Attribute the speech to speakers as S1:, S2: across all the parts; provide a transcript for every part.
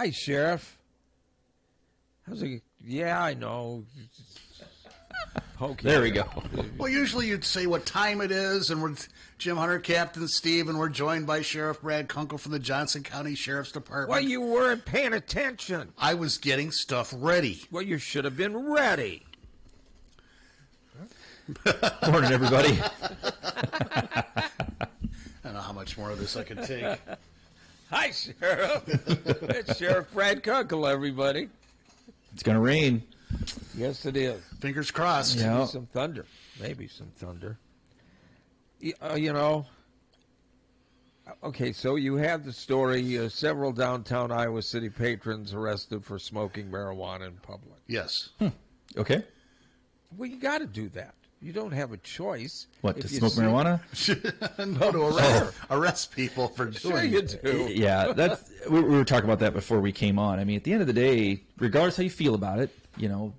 S1: Hi, Sheriff. How's it? Yeah, I know. Okay.
S2: There we go.
S3: Well, usually you'd say what time it is, and we're Jim Hunter, Captain Steve, and we're joined by Sheriff Brad Kunkel from the Johnson County Sheriff's Department.
S1: Well, you weren't paying attention.
S3: I was getting stuff ready.
S1: Well, you should have been ready.
S2: Morning, everybody.
S3: I don't know how much more of this I could take.
S1: Hi, Sheriff. It's Sheriff Brad Kunkel, everybody.
S2: It's going to rain.
S1: Yes, it is.
S3: Fingers crossed.
S2: Yeah.
S1: Maybe some thunder. Maybe some thunder. You know, okay, so you have the story, several downtown Iowa City patrons arrested for smoking marijuana in public.
S3: Yes.
S2: Okay.
S1: Well, you got to do that. You don't have a choice.
S2: What,
S1: If
S2: to
S1: you
S2: smoke
S1: see-
S2: marijuana?
S3: No, to arrest people for doing
S1: Sure you
S3: it.
S1: do.
S2: Yeah, we were talking about that before we came on. I mean, at the end of the day, regardless how you feel about it, you know,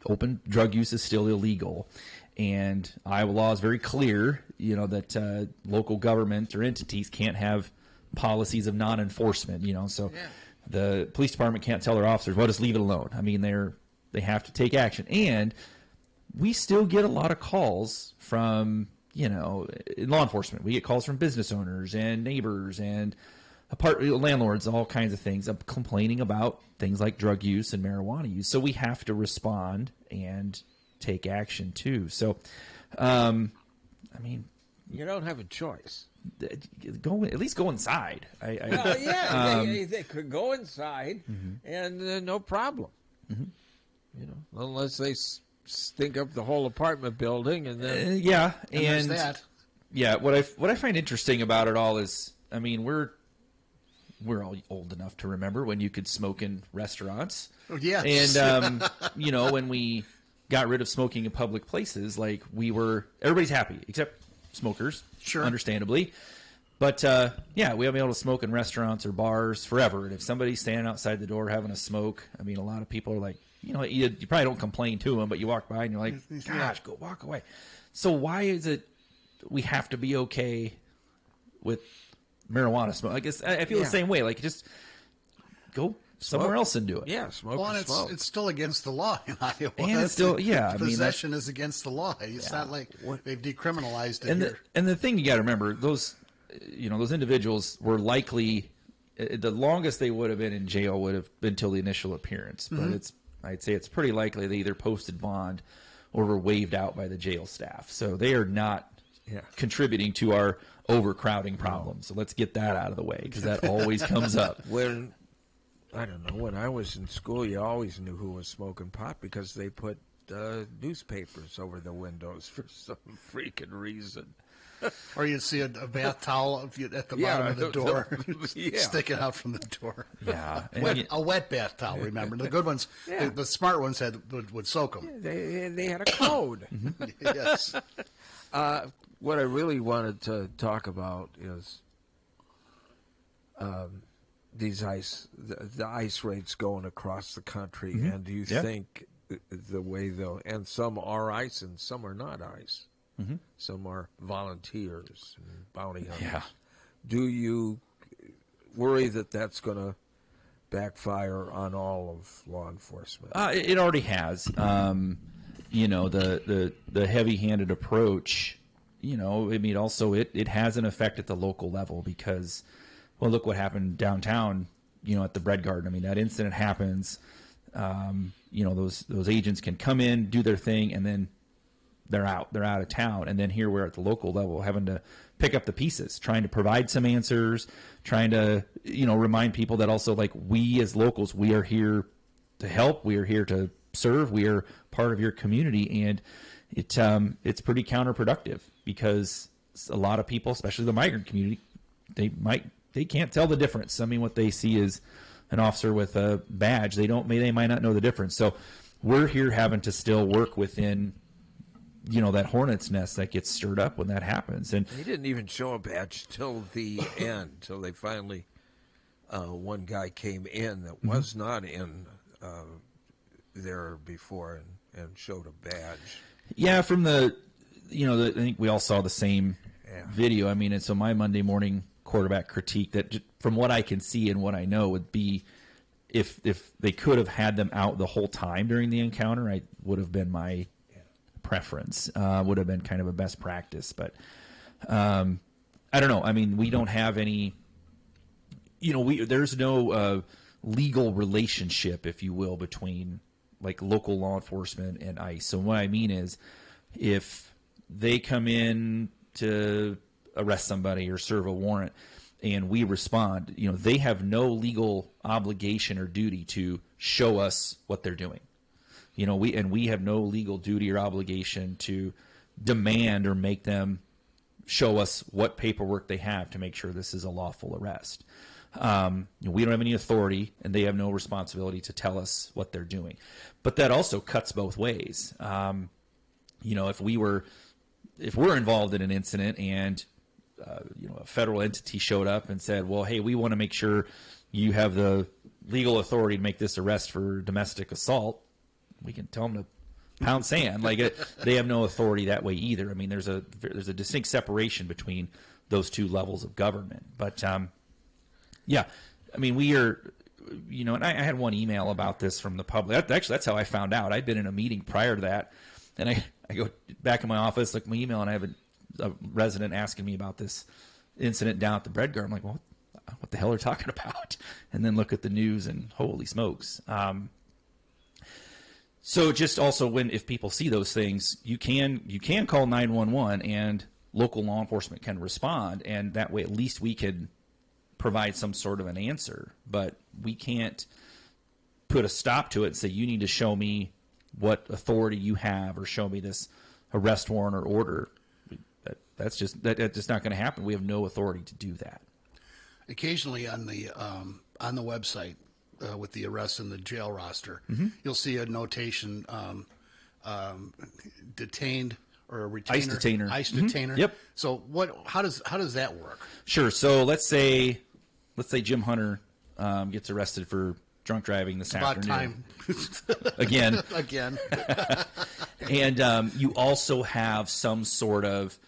S2: open drug use is still illegal. And Iowa law is very clear, you know, that local government or entities can't have policies of non-enforcement, you know. So the police department can't tell their officers, well, just leave it alone. I mean, they have to take action. And we still get a lot of calls from, you know, law enforcement. We get calls from business owners and neighbors and landlords, all kinds of things, complaining about things like drug use and marijuana use. So we have to respond and take action too. So, I mean,
S1: You don't have a choice.
S2: at least go inside.
S1: Well, yeah, they could go inside and no problem. You know, unless they stink up the whole apartment building and then
S2: Yeah,
S3: And there's that.
S2: Yeah, what I find interesting about it all is, I mean, we're all old enough to remember when you could smoke in restaurants.
S3: Oh, yes.
S2: And you know, when we got rid of smoking in public places, like everybody's happy except smokers,
S3: Sure.
S2: understandably. But yeah, we haven't been able to smoke in restaurants or bars forever. And if somebody's standing outside the door having a smoke, I mean, a lot of people are like, you know, you probably don't complain to them, but you walk by and you're like, gosh, go walk away. So why is it we have to be okay with marijuana smoke? I guess I feel the same way. Like, just go somewhere else and do it.
S1: yeah, smoke
S3: Well,
S1: and
S3: and
S1: smoke.
S3: it's still against the law in Iowa.
S2: And it's still, yeah, I mean,
S3: possession is against the law. It's not like they've decriminalized it
S2: and
S3: here.
S2: the thing you got to remember, those individuals were likely the longest they would have been in jail would have been till the initial appearance. But I'd say it's pretty likely they either posted bond or were waived out by the jail staff. So they are not contributing to our overcrowding problem. So let's get that out of the way, because that always comes up.
S1: When I was in school, you always knew who was smoking pot because they put newspapers over the windows for some freaking reason.
S3: Or you'd see a bath towel at the bottom of the door sticking out from the door.
S2: Yeah.
S3: A wet bath towel, remember. The good ones, the smart ones would soak them.
S1: They had a code.
S3: Yes.
S1: What I really wanted to talk about is these the ice raids going across the country, and do you think the way and some are ice and some are not ice. Some are volunteers and bounty hunters.
S2: Yeah.
S1: Do you worry that that's going to backfire on all of law enforcement?
S2: It already has. You know, the heavy-handed approach, you know, I mean, also it has an effect at the local level because, well, look what happened downtown, you know, at the bread garden. I mean, that incident happens. You know, those agents can come in, do their thing, and then they're out of town. And then here we're at the local level having to pick up the pieces, trying to provide some answers, trying to, you know, remind people that also, like, we as locals, we are here to help. We are here to serve. We are part of your community. And it's pretty counterproductive because a lot of people, especially the migrant community, they can't tell the difference. I mean, what they see is an officer with a badge. They might not know the difference. So we're here having to still work within, you know, that hornet's nest that gets stirred up when that happens. And
S1: They didn't even show a badge till the end, till they finally, one guy came in that was not in there before and showed a badge.
S2: yeah, from I think we all saw the same video. I mean, and so my Monday morning quarterback critique that from what I can see and what I know would be, if they could have had them out the whole time during the encounter, I would have been my preference. Would have been kind of a best practice, but I don't know. I mean, we don't have any. There's no legal relationship, if you will, between like local law enforcement and ICE. So what I mean is, if they come in to arrest somebody or serve a warrant, and we respond, they have no legal obligation or duty to show us what they're doing. We have no legal duty or obligation to demand or make them show us what paperwork they have to make sure this is a lawful arrest. We don't have any authority, and they have no responsibility to tell us what they're doing. But that also cuts both ways. If we're involved in an incident and a federal entity showed up and said, well, hey, we want to make sure you have the legal authority to make this arrest for domestic assault, we can tell them to pound sand. They have no authority that way either. I mean, there's a distinct separation between those two levels of government. But yeah, I mean, we are, and I had one email about this from the public. That's how I found out. I'd been in a meeting prior to that, and I go back in my office, look at my email, and I have a resident asking me about this incident down at the bread garden. I'm like, well, what the hell are they talking about? And then look at the news, and holy smokes. So just also if people see those things, you can call 911 and local law enforcement can respond, and that way at least we can provide some sort of an answer. But we can't put a stop to it and say, you need to show me what authority you have or show me this arrest warrant or order. That's just not going to happen. We have no authority to do that.
S3: Occasionally on the website with the arrest and the jail roster, you'll see a notation detained or a retainer.
S2: ICE detainer.
S3: ICE detainer.
S2: Yep.
S3: So how does that work?
S2: Sure. So let's say Jim Hunter gets arrested for drunk driving this afternoon.
S3: About time.
S2: Again.
S3: And
S2: you also have some sort of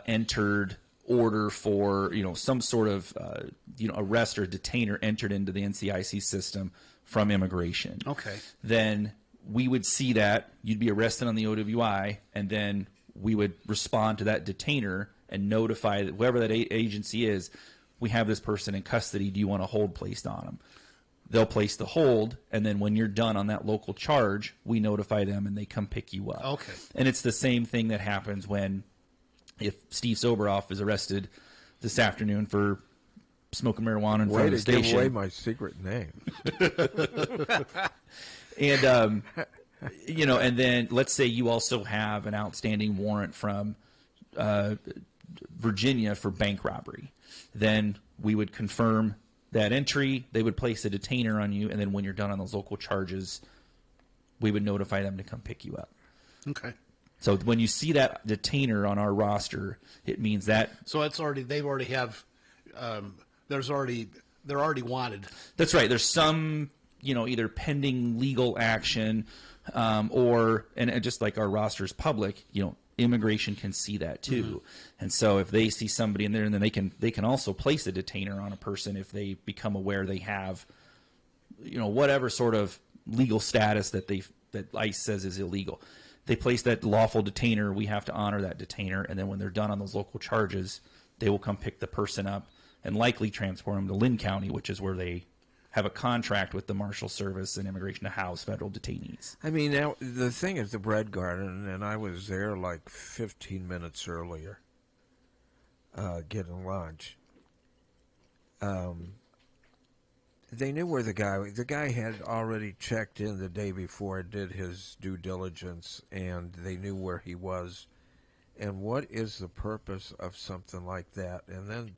S2: entered order for, some sort of, arrest or detainer entered into the NCIC system from immigration.
S3: Okay.
S2: Then we would see that. You'd be arrested on the OWI, and then we would respond to that detainer and notify that whoever that agency is, we have this person in custody. Do you want a hold placed on them? They'll place the hold, and then when you're done on that local charge, we notify them, and they come pick you up.
S3: Okay.
S2: And it's the same thing that happens if Steve Soberoff is arrested this afternoon for smoking marijuana in front of the station.
S1: Way to give away my secret name.
S2: And, and then let's say you also have an outstanding warrant from Virginia for bank robbery. Then we would confirm that entry. They would place a detainer on you, and then when you're done on those local charges, we would notify them to come pick you up.
S3: Okay.
S2: So when you see that detainer on our roster, it means that.
S3: So they're already wanted.
S2: That's right. There's some, either pending legal action, or just like our roster's public, immigration can see that too. Mm-hmm. And so if they see somebody in there, and then they can also place a detainer on a person if they become aware they have, whatever sort of legal status that ICE says is illegal. They place that lawful detainer, we have to honor that detainer, and then when they're done on those local charges, they will come pick the person up and likely transport them to Lynn County, which is where they have a contract with the Marshal Service and Immigration to house federal detainees.
S1: I mean, now, the thing is the bread garden, and I was there like 15 minutes earlier getting lunch. They knew where the guy had already checked in the day before and did his due diligence, and they knew where he was. And what is the purpose of something like that? And then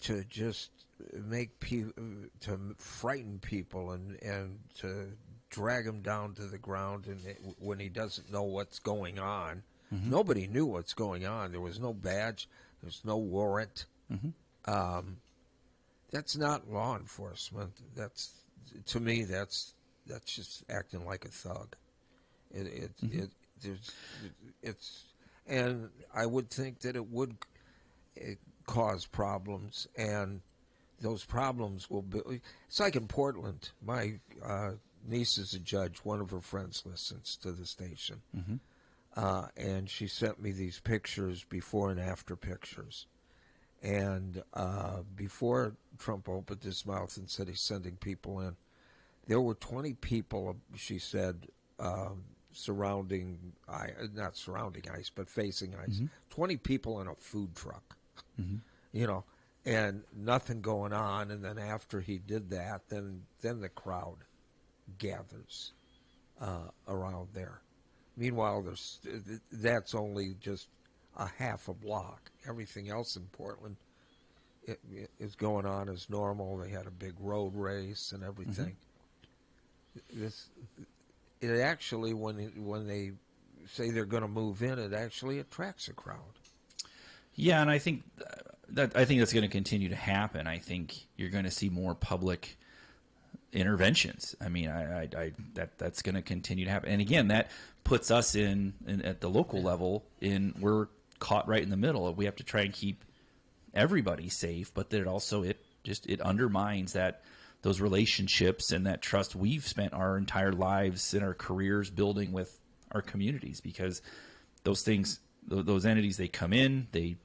S1: to just make people, to frighten people and to drag him down to the ground and when he doesn't know what's going on. Mm-hmm. Nobody knew what's going on. There was no badge. There's no warrant. Mm-hmm. That's not law enforcement. To me, that's just acting like a thug. And I would think that it would cause problems, and those problems will be. It's like in Portland. My niece is a judge. One of her friends listens to the station. And she sent me these pictures, before and after pictures. And before Trump opened his mouth and said he's sending people in, there were 20 people, she said, surrounding, not surrounding ICE, but facing ICE. 20 people in a food truck, you know, and nothing going on. And then after he did that, then the crowd gathers around there. Meanwhile, that's only just a half a block. Everything else in Portland is going on as normal. They had a big road race and everything. It actually, when they say they're going to move in, it actually attracts a crowd.
S2: Yeah, and I think that's going to continue to happen. I think you're going to see more public interventions. I mean, that's going to continue to happen. And again, that puts us in at the local level we're caught right in the middle. We have to try and keep everybody safe, but that it undermines those relationships and that trust we've spent our entire lives and our careers building with our communities, because those things, those entities, they come in, they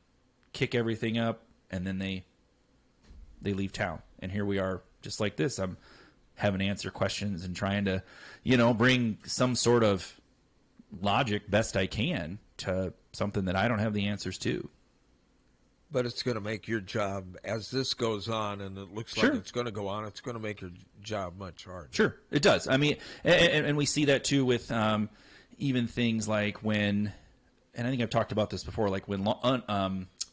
S2: kick everything up, and then they leave town. And here we are, just like this. I'm having to answer questions and trying to, bring some sort of logic best I can to something that I don't have the answers to.
S1: But it's going to make your job, as this goes on, and it looks
S2: Sure.
S1: like it's going to go on, it's going to make your job much harder.
S2: Sure, it does. I mean, and we see that too with even things like when, and I think I've talked about this before, like when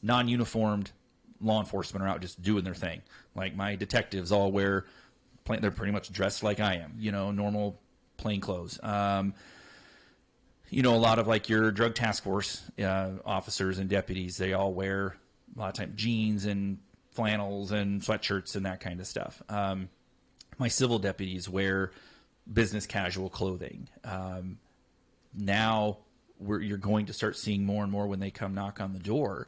S2: non-uniformed law enforcement are out just doing their thing. Like my detectives all they're pretty much dressed like I am, normal plain clothes. A lot of like your drug task force officers and deputies, they all wear a lot of time jeans and flannels and sweatshirts and that kind of stuff. My civil deputies wear business casual clothing. Now you're going to start seeing more and more when they come knock on the door,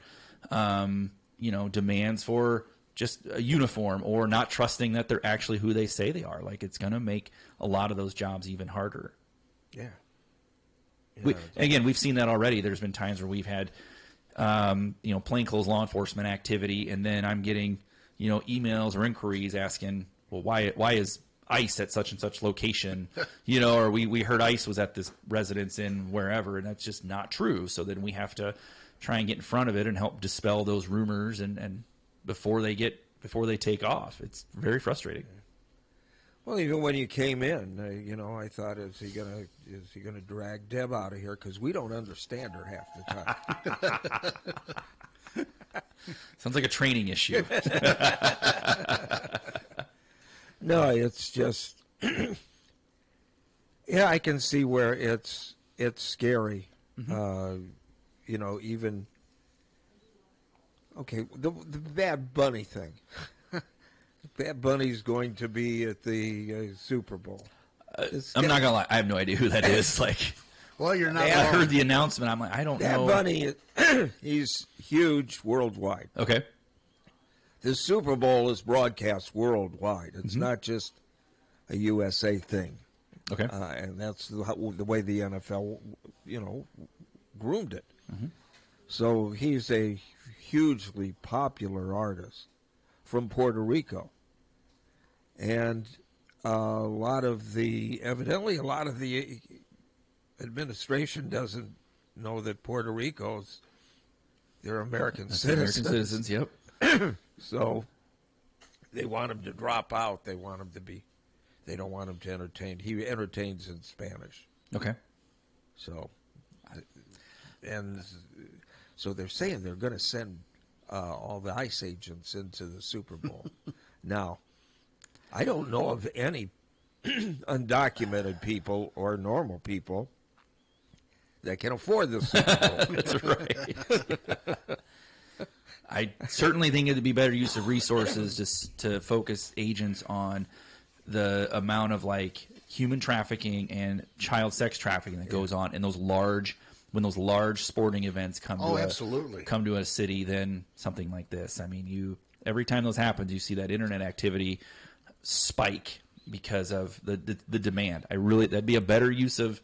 S2: demands for just a uniform or not trusting that they're actually who they say they are. Like, it's going to make a lot of those jobs even harder.
S1: Yeah.
S2: We've seen that already. There's been times where we've had, plainclothes law enforcement activity, and then I'm getting, emails or inquiries asking, well, why is ICE at such and such location? Or we heard ICE was at this residence in wherever, and that's just not true. So then we have to try and get in front of it and help dispel those rumors and before they take off. It's very frustrating.
S1: Well, even when you came in, I thought, is he gonna drag Deb out of here, because we don't understand her half the time.
S2: Sounds like a training issue.
S1: No, it's just, yeah, I can see where it's scary. Even, okay, the Bad Bunny thing. Bad Bunny's going to be at the Super Bowl.
S2: I'm not gonna lie, I have no idea who that is. Like,
S3: well, you're not.
S2: I heard the announcement. I'm like, I don't know.
S1: Bad Bunny, he's huge worldwide.
S2: Okay.
S1: The Super Bowl is broadcast worldwide. It's not just a USA thing.
S2: Okay.
S1: And that's the way the NFL, groomed it. So he's a hugely popular artist from Puerto Rico. And evidently a lot of the administration doesn't know that Puerto Rico's, they're American citizens.
S2: American citizens, yep.
S1: So they want him to drop out. They don't want him to entertain. He entertains in Spanish.
S2: Okay.
S1: So they're saying they're going to send all the ICE agents into the Super Bowl. Now, I don't know of any undocumented people or normal people that can afford the Super Bowl.
S2: That's right. I certainly think it'd be better use of resources just to focus agents on the amount of like human trafficking and child sex trafficking that goes on in those large sporting events come to a city than something like this. I mean, Every time those happens, you see that internet activity spike because of the demand. That'd be a better use of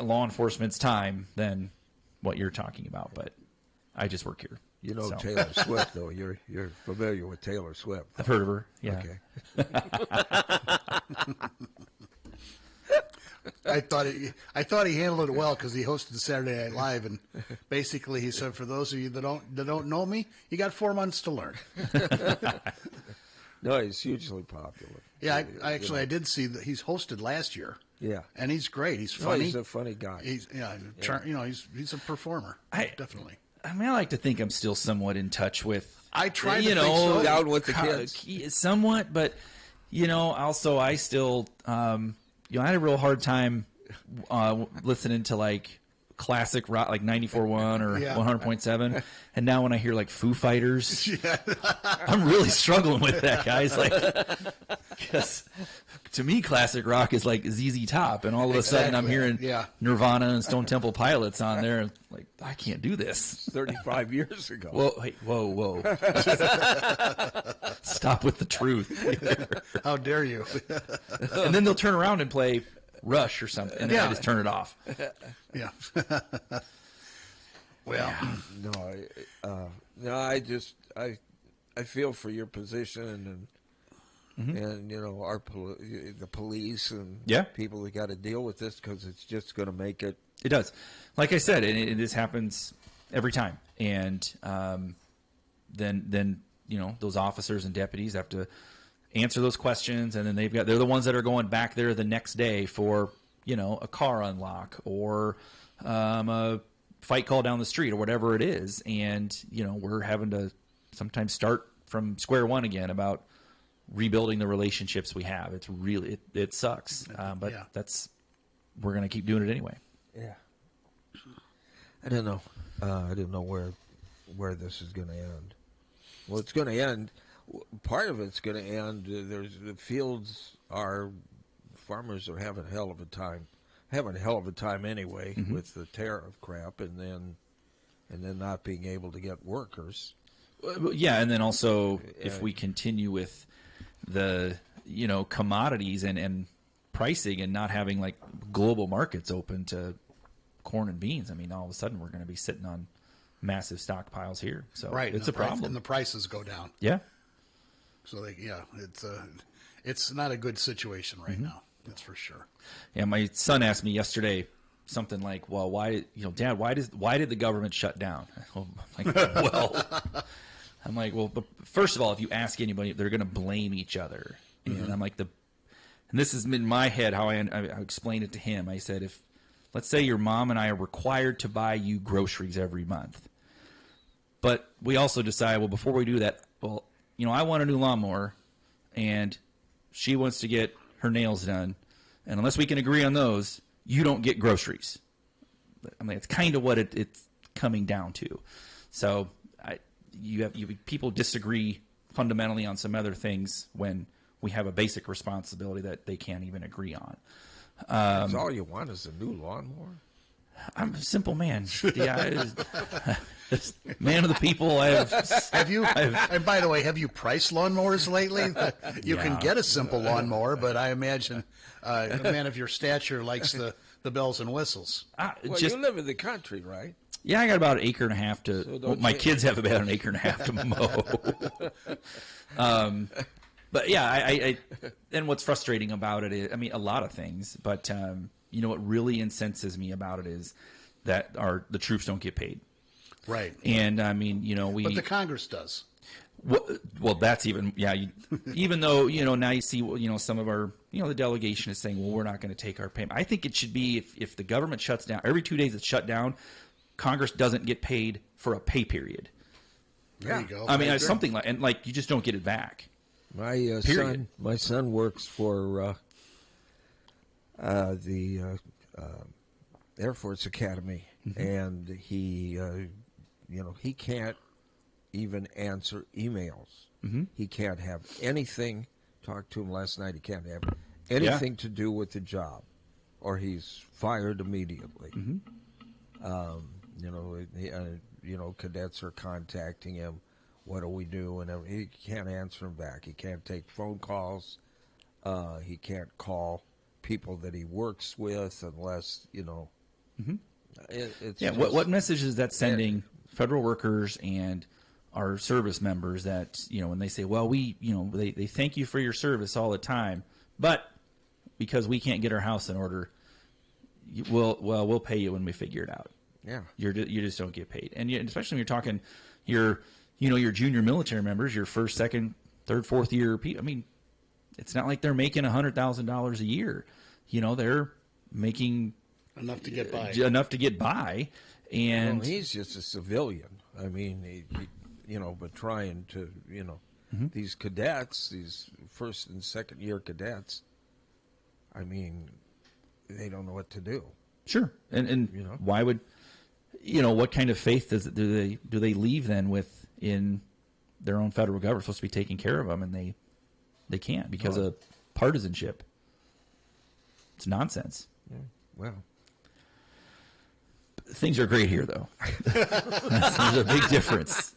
S2: law enforcement's time than what you're talking about. But I just work here.
S1: You know Taylor Swift, though. You're familiar with Taylor Swift.
S2: I've heard of her. Yeah.
S1: Okay.
S3: I thought he handled it well because he hosted Saturday Night Live, and basically he said, "For those of you that don't know me, you got 4 months to learn."
S1: No, he's hugely popular.
S3: Yeah, I did see that he's hosted last year.
S1: Yeah,
S3: and he's great. He's funny.
S1: He's a funny guy.
S3: He's he's a performer. Definitely.
S2: I mean, I like to think I'm still somewhat in touch with.
S3: I try to think so.
S1: Down with the kids,
S2: somewhat, but also I still, I had a real hard time listening to like classic rock, like 94.1 or 100.7, and now when I hear like Foo Fighters, I'm really struggling with that, guys. Like, because to me, classic rock is like ZZ Top, and all of a sudden I'm hearing Nirvana and Stone Temple Pilots on there. Like, I can't do this.
S1: 35 years ago.
S2: Whoa. Stop with the truth.
S3: How dare you?
S2: And then they'll turn around and play Rush or something, and then I just turn it off.
S3: Yeah. Well,
S1: no, I feel for your position and the police and people that got to deal with this because it's just going to make it.
S2: It does, like I said, and this happens every time, and then those officers and deputies have to answer those questions, and then they're the ones that are going back there the next day for a car unlock or a fight call down the street or whatever it is, and we're having to sometimes start from square one again about rebuilding the relationships we have. It's really it sucks, but we're going to keep doing it anyway.
S1: Yeah, I don't know. I don't know where this is going to end. Well, it's going to end. Part of it's going to end. There's the fields are. Farmers are having a hell of a time anyway with the tariff crap, and then not being able to get workers.
S2: Yeah, and then also if we continue with the commodities and pricing and not having like global markets open to corn and beans, I mean, all of a sudden we're going to be sitting on massive stockpiles here. So it's a problem,
S3: and the prices go down.
S2: Yeah.
S3: So it's not a good situation right now. That's for sure.
S2: Yeah, my son asked me yesterday something like, "Well, why, Dad, why did the government shut down?" I'm like, well, but first of all, if you ask anybody, they're going to blame each other. And I'm like, and this is in my head how I explained it to him. I said, let's say your mom and I are required to buy you groceries every month, but we also decide, well, before we do that, well, I want a new lawnmower, and she wants to get her nails done, and unless we can agree on those, you don't get groceries. I mean, it's kind of what it's coming down to. So people disagree fundamentally on some other things when we have a basic responsibility that they can't even agree on.
S1: That's all you want is a new lawnmower?
S2: I'm a simple man. Yeah, man of the people.
S3: Have you? And by the way, have you priced lawnmowers lately? You can get a simple lawnmower, but I imagine a man of your stature likes the bells and whistles.
S1: You live in the country, right?
S2: Yeah, I got about an acre and a half to. My kids have about an acre and a half to mow. But yeah, I and what's frustrating about it is, I mean, a lot of things, but what really incenses me about it is that the troops don't get paid.
S3: Right.
S2: And I mean,
S3: but the Congress does.
S2: Well, that's even, even though, now you see, some of our, the delegation is saying, well, we're not going to take our payment. I think it should be if the government shuts down, every 2 days it's shut down, Congress doesn't get paid for a pay period.
S3: There you go.
S2: I mean, something like, and like, you just don't get it back.
S1: My son works for the Air Force Academy, and he can't even answer emails. He can't have anything. Talked to him last night. He can't have anything to do with the job, or he's fired immediately. Cadets are contacting him. what do we do? And he can't answer them back. He can't take phone calls. He can't call people that he works with unless,
S2: Mm-hmm.
S1: It's
S2: yeah.
S1: just,
S2: What message is that sending federal workers and our service members that, when they say, well, they thank you for your service all the time, but because we can't get our house in order, we'll pay you when we figure it out.
S1: Yeah.
S2: You just don't get paid. And especially when you're talking your junior military members, your first, second, third, fourth year people. I mean, it's not like they're making $100,000 a year. They're making
S3: enough to get by.
S2: And
S1: well, he's just a civilian. I mean, but trying to,
S2: mm-hmm.
S1: these cadets, these first and second year cadets, I mean, they don't know what to do.
S2: Sure. And why would, what kind of faith do they leave then with in their own federal government supposed to be taking care of them, and they can't because of partisanship. It's nonsense.
S1: Yeah. Well,
S2: things are great here, though. There's a big difference.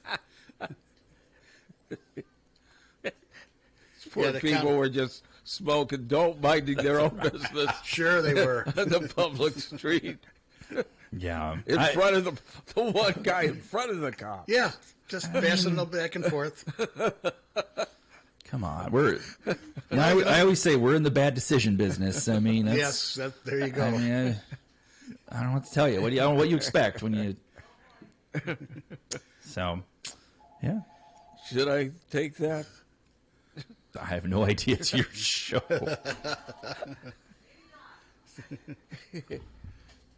S1: Poor people were just smoking dope, minding their own business.
S3: Sure they were.
S1: On the public street.
S2: Yeah.
S1: In front of the one guy in front of the cop.
S3: Yeah, just passing them back and forth.
S2: Come on. I always say we're in the bad decision business. I mean,
S3: yes, there you go.
S2: I mean, I don't know what to tell you. I don't know what you expect when you. So, yeah.
S1: Should I take that?
S2: I have no idea. It's your show.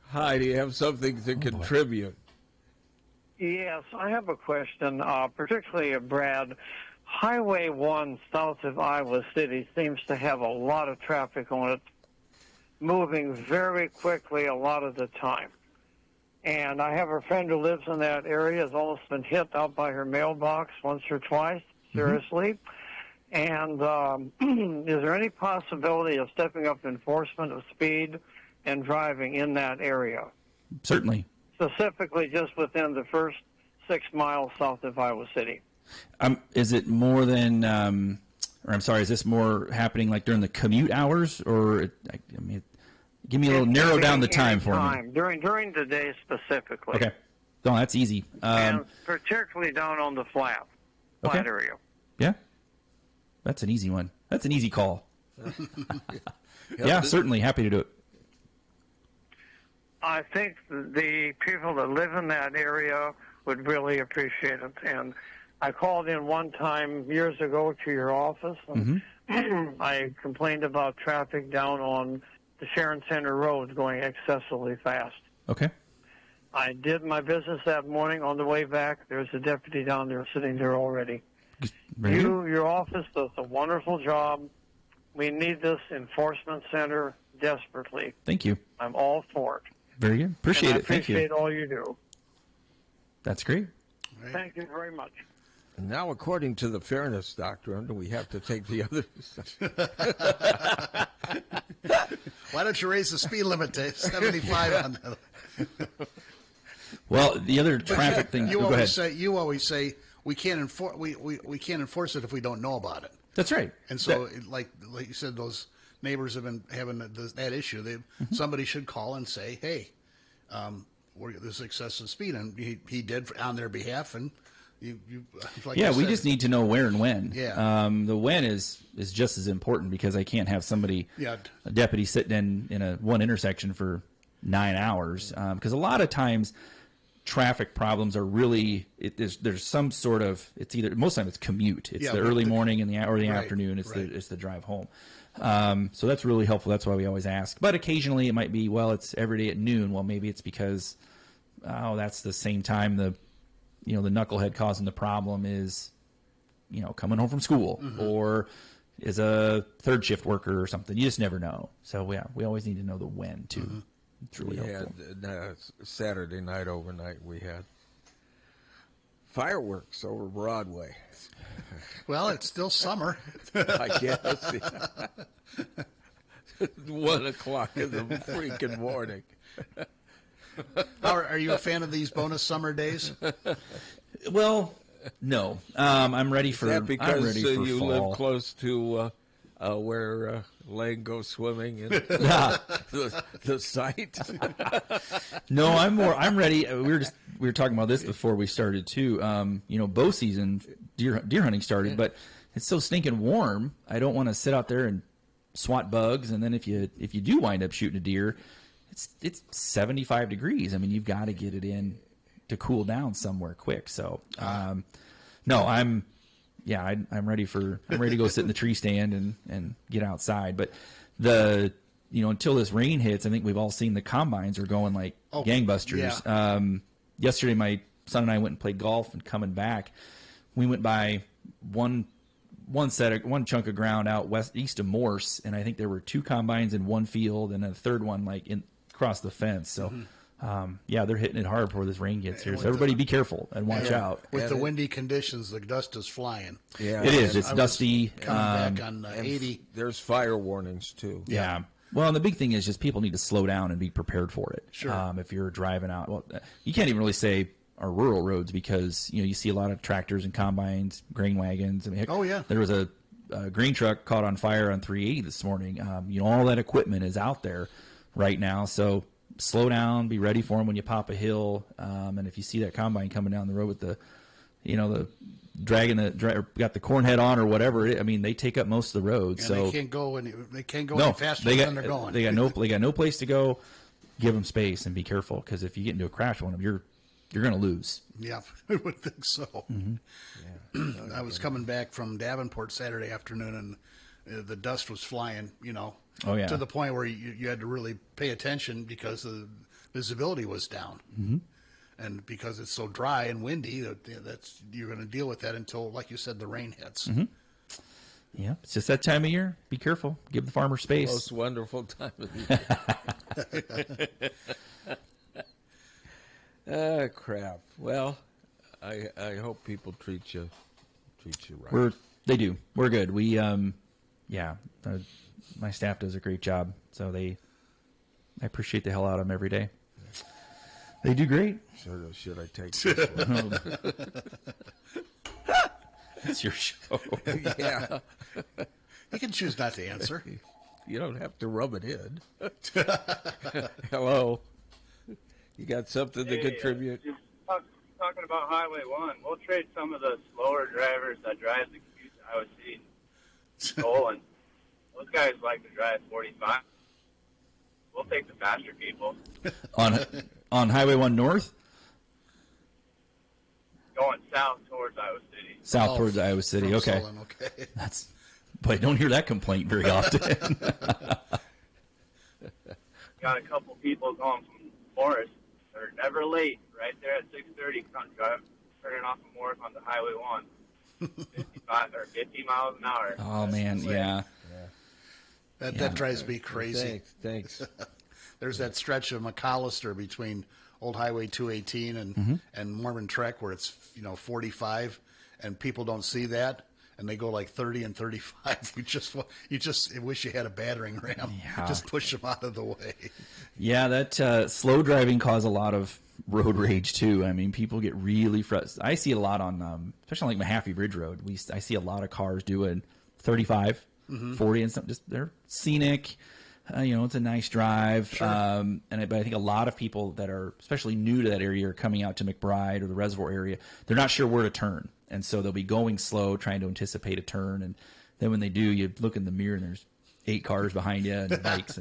S1: Hi, do you have something to contribute?
S4: Yes, I have a question, particularly of Brad. Highway 1 south of Iowa City seems to have a lot of traffic on it, moving very quickly a lot of the time. And I have a friend who lives in that area, has almost been hit out by her mailbox once or twice, seriously. Mm-hmm. And is there any possibility of stepping up enforcement of speed and driving in that area?
S2: Certainly.
S4: Specifically just within the first 6 miles south of Iowa City.
S2: Is it more than, is this more happening like during the commute hours? Or, give me a little, narrow down the time for me.
S4: During the day specifically.
S2: Okay. No, that's easy.
S4: And particularly down on the flat area.
S2: Yeah. That's an easy one. That's an easy call. Yeah, certainly. Happy to do it.
S4: I think the people that live in that area would really appreciate it. And I called in one time years ago to your office, and I complained about traffic down on the Sharon Center Road going excessively fast.
S2: Okay.
S4: I did my business that morning. On the way back, there's a deputy down there sitting there already. Your office does a wonderful job. We need this enforcement center desperately.
S2: Thank you.
S4: I'm all for it.
S2: Very good. Appreciate it. Thank you.
S4: I appreciate all you do.
S2: That's great.
S4: Right. Thank you very much.
S1: And now, according to the fairness doctrine, we have to take the other.
S3: Why don't you raise the speed limit to 75 on that?
S2: Well, the other traffic thing.
S3: You always say we can't enforce. We can't enforce it if we don't know about it.
S2: That's right.
S3: And so, like you said, those neighbors have been having that issue. Somebody should call and say, "Hey, there's excessive speed," and he did on their behalf. And you like
S2: we just need to know where and when.
S3: Yeah.
S2: The when is just as important, because I can't have somebody, a deputy, sitting in one intersection for 9 hours, because a lot of times traffic problems are really there's some sort of, it's either, most of the time it's commute, it's the early morning and the afternoon, it's the drive home. So that's really helpful. That's why we always ask. But occasionally it might be, well, it's every day at noon. Well, maybe it's because that's the same time the knucklehead causing the problem is coming home from school, or is a third shift worker or something. You just never know. So we always need to know the when too. It's really helpful.
S1: Saturday night overnight we had fireworks over Broadway.
S3: Well, it's still summer.
S1: I guess. 1 o'clock in the freaking morning.
S3: Are you a fan of these bonus summer days?
S2: Well, No, I'm ready for.
S1: Is that because
S2: I'm ready for
S1: you
S2: fall.
S1: live close to where Lane goes swimming and the site?
S2: No, I'm ready. We were talking about this before we started too. Bow season, deer hunting started, but it's so stinking warm. I don't want to sit out there and swat bugs. And then if you do wind up shooting a deer, it's 75 degrees. I mean, you've got to get it in to cool down somewhere quick. So, no, I'm ready to go sit in the tree stand and get outside. But until this rain hits, I think we've all seen the combines are going like gangbusters.
S3: Yeah.
S2: Yesterday, my son and I went and played golf, and coming back, we went by one chunk of ground out east of Morse, and I think there were 2 combines in one field, and a third one across the fence. So. They're hitting it hard before this rain gets here. So everybody be careful and watch out.
S3: With the windy conditions, the dust is flying.
S1: Yeah,
S2: it is. It's dusty.
S3: Coming back on 80.
S1: There's fire warnings too.
S2: Yeah. Well, and the big thing is just people need to slow down and be prepared for it.
S3: Sure.
S2: If you're driving out, well, you can't even really say our rural roads because you see a lot of tractors and combines, grain wagons. I mean, there was a grain truck caught on fire on 380 this morning. All that equipment is out there right now. So slow down, be ready for them when you pop a hill. And if you see that combine coming down the road with the got the corn head on or whatever, they take up most of the road.
S3: And
S2: so
S3: they can't go any faster than they're going.
S2: They got no place to go. Give them space and be careful because if you get into a crash with them, you're going to lose.
S3: Yeah, I would think so.
S2: Mm-hmm.
S3: Yeah. I was coming back from Davenport Saturday afternoon, and the dust was flying. To the point where you had to really pay attention because the visibility was down.
S2: Mm-hmm.
S3: And because it's so dry and windy, you're going to deal with that until, like you said, the rain hits.
S2: Mm-hmm. Yeah, it's just that time of year. Be careful. Give the farmer space.
S1: Most wonderful time of year. Crap. Well, I hope people treat you right.
S2: They do. We're good. We my staff does a great job. So I appreciate the hell out of them every day. They do great.
S1: Should I take this one?
S2: It's your show.
S1: Yeah.
S3: You can choose not to answer.
S1: You don't have to rub it in. Hello. You got something to contribute?
S5: Talking about Highway 1, we'll trade some of the slower drivers that drive the commute to Iowa City stolen. Those guys like to drive 45. We'll take the faster people.
S2: On Highway 1 North?
S5: Going south towards Iowa City.
S2: South towards Iowa City, okay.
S3: Solon, okay.
S2: But I don't hear that complaint very often.
S5: Got a couple people going from Forest. They're never late. Right there at 6:30, turning off from work on the Highway 1. 55 or 50 miles an hour.
S2: Oh, man, yeah.
S3: That drives me crazy.
S1: Thanks.
S3: There's that stretch of McAllister between Old Highway 218 and Mormon Trek where it's 45, and people don't see that, and they go like 30 and 35. You just wish you had a battering ram.
S2: Yeah.
S3: Just push them out of the way.
S2: Yeah, that slow driving caused a lot of road rage too. I mean, people get really frustrated. I see a lot on, especially like Mahaffey Bridge Road. I see a lot of cars doing 35, 40, and something. Just they're scenic. It's a nice drive.
S3: Sure.
S2: But I think a lot of people that are especially new to that area are coming out to McBride or the Reservoir area. They're not sure where to turn, and so they'll be going slow, trying to anticipate a turn. And then when they do, you look in the mirror and there's 8 cars behind you and bikes.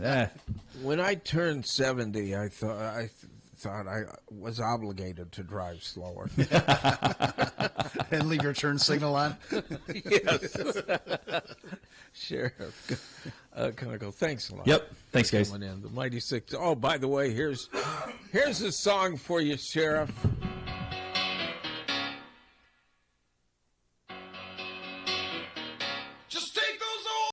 S1: When I turned 70, I thought I was obligated to drive slower.
S3: And leave your turn signal on?
S1: Yes. Sheriff Kunkel, thanks a lot.
S2: Yep. Thanks, guys.
S1: The Mighty Six. Oh, by the way, here's a song for you, Sheriff.